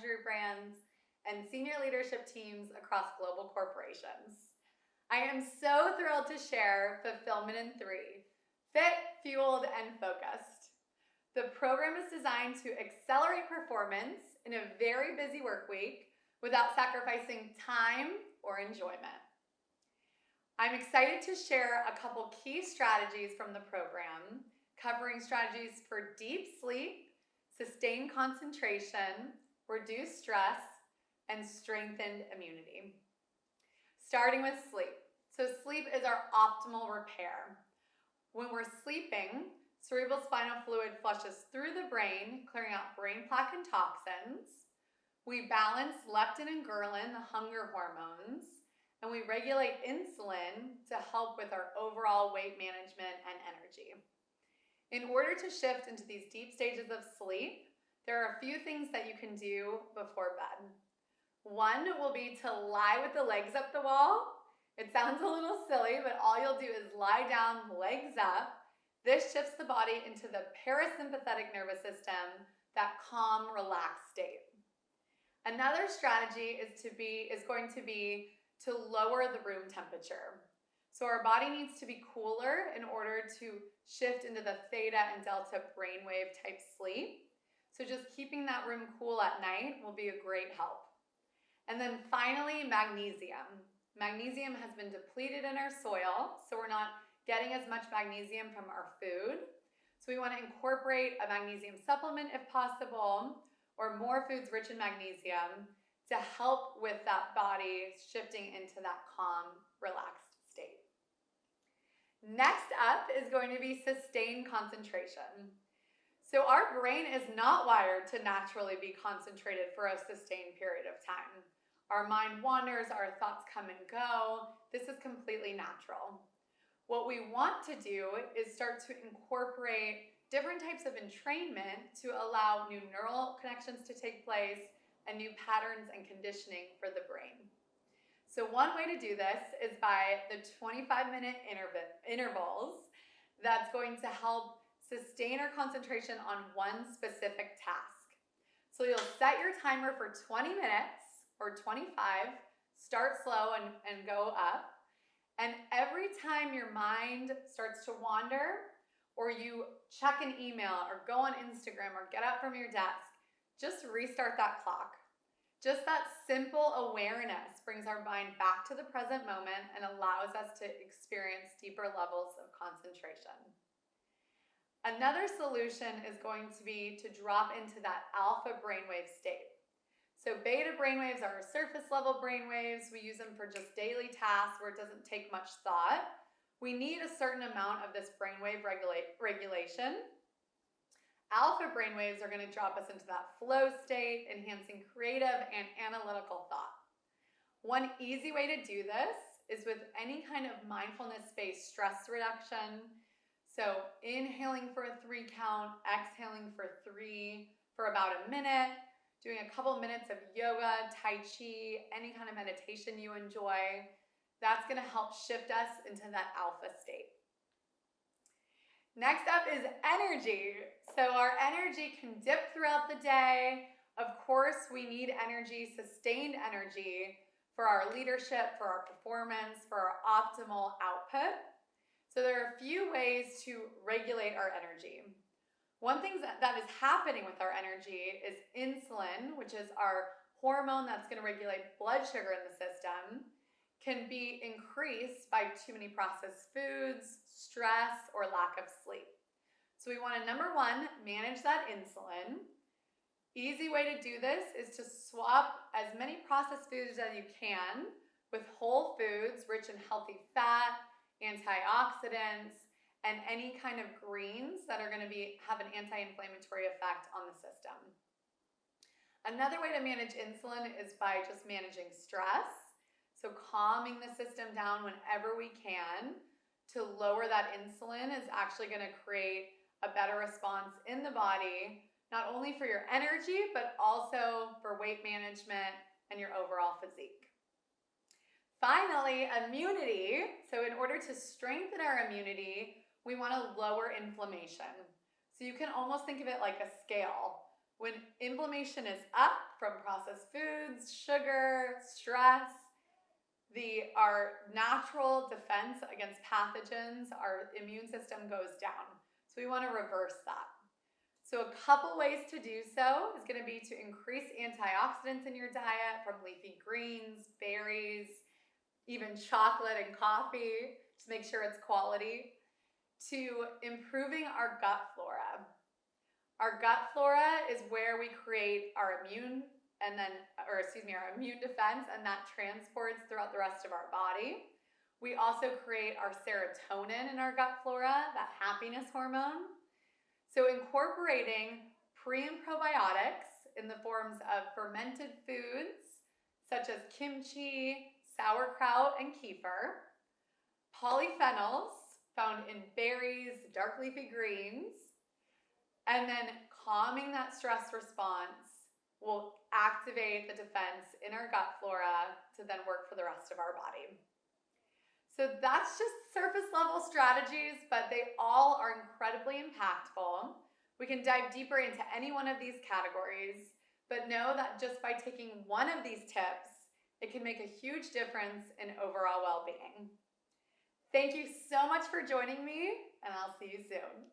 luxury brands, and senior leadership teams across global corporations. I am so thrilled to share Fulfillment in 3, Fit, Fueled, and Focused. The program is designed to accelerate performance in a very busy work week without sacrificing time or enjoyment. I'm excited to share a couple key strategies from the program, covering strategies for deep sleep, sustained concentration, reduced stress, and strengthened immunity. Starting with sleep. So sleep is our optimal repair. When we're sleeping, cerebrospinal fluid flushes through the brain, clearing out brain plaque and toxins. We balance leptin and ghrelin, the hunger hormones, and we regulate insulin to help with our overall weight management and energy. In order to shift into these deep stages of sleep, there are a few things that you can do before bed. One will be to lie with the legs up the wall. It sounds a little silly, but all you'll do is lie down, legs up. This shifts the body into the parasympathetic nervous system, that calm, relaxed state. Another strategy is going to be to lower the room temperature. So our body needs to be cooler in order to shift into the theta and delta brainwave type sleep. So just keeping that room cool at night will be a great help. And then finally, magnesium. Magnesium has been depleted in our soil, so we're not getting as much magnesium from our food. So we want to incorporate a magnesium supplement if possible, or more foods rich in magnesium to help with that body shifting into that calm, relaxed state. Next up is going to be sustained concentration. So our brain is not wired to naturally be concentrated for a sustained period of time. Our mind wanders, our thoughts come and go. This is completely natural. What we want to do is start to incorporate different types of entrainment to allow new neural connections to take place and new patterns and conditioning for the brain. So one way to do this is by the 25-minute intervals that's going to help sustain our concentration on one specific task. So you'll set your timer for 20 minutes or 25, start slow and go up. And every time your mind starts to wander, or you check an email or go on Instagram or get up from your desk, just restart that clock. Just that simple awareness brings our mind back to the present moment and allows us to experience deeper levels of concentration. Another solution is going to be to drop into that alpha brainwave state. So beta brainwaves are surface level brainwaves. We use them for just daily tasks where it doesn't take much thought. We need a certain amount of this brainwave regulation. Alpha brainwaves are going to drop us into that flow state, enhancing creative and analytical thought. One easy way to do this is with any kind of mindfulness-based stress reduction. So inhaling for a 3 count, exhaling for 3 for about a minute, doing a couple minutes of yoga, tai chi, any kind of meditation you enjoy. That's going to help shift us into that alpha state. Next up is energy. So our energy can dip throughout the day. Of course, we need energy, sustained energy for our leadership, for our performance, for our optimal output. So there are a few ways to regulate our energy. One thing that is happening with our energy is insulin, which is our hormone that's going to regulate blood sugar in the system, can be increased by too many processed foods, stress, or lack of sleep. So we want to, number one, manage that insulin. Easy way to do this is to swap as many processed foods as you can with whole foods rich in healthy fat, antioxidants, and any kind of greens that are going to have an anti-inflammatory effect on the system. Another way to manage insulin is by just managing stress. So calming the system down whenever we can to lower that insulin is actually going to create a better response in the body, not only for your energy, but also for weight management and your overall physique. Finally, immunity. So in order to strengthen our immunity, we want to lower inflammation. So you can almost think of it like a scale. When inflammation is up, from processed foods, sugar, stress. Our natural defense against pathogens, our immune system goes down. So we want to reverse that. So a couple ways to do so is going to be to increase antioxidants in your diet from leafy greens, berries, even chocolate and coffee. Just make sure it's quality. To improving our gut flora. Our gut flora is where we create our immune defense, and that transports throughout the rest of our body. We also create our serotonin in our gut flora, that happiness hormone. So incorporating pre and probiotics in the forms of fermented foods such as kimchi, sauerkraut, and kefir, polyphenols found in berries, dark leafy greens, and then calming that stress response will activate the defense in our gut flora to then work for the rest of our body. So that's just surface level strategies, but they all are incredibly impactful. We can dive deeper into any one of these categories, but know that just by taking one of these tips, it can make a huge difference in overall well-being. Thank you so much for joining me, and I'll see you soon.